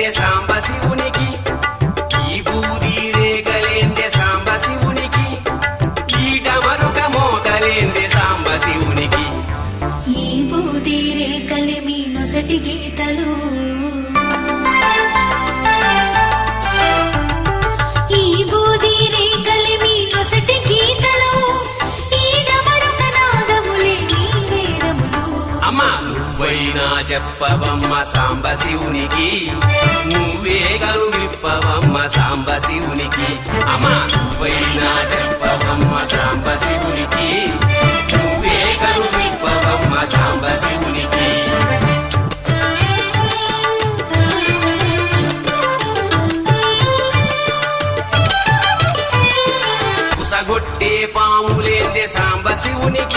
రేగలేందే సాంబ శివునికి, ఈ బూది రేగలేందే సాంబ శివునికి, ఈట మరుక మోతలేందే సాంబ శివునికి. ఈ బూది రేకలి మీ నొసటి గీతలు, ఈ బూది రేకలి మీ నొసటి గీతలు, ఈట మరుక నాదములే నీ వేదములు. అమ్మా నువ్వైనా చెప్పవమ్మ సాంబ శివునికి, నువ్వే గలు విప్పవమ్మ సాంబ శివునికి. అమ్మా నువ్వైనా చెప్పవమ్మ సాంబ శివునికి, నువ్వే గలు విప్పవమ్మ సాంబ శివునికి. కుసగొట్టే పాములేందే సాంబ శివునికి,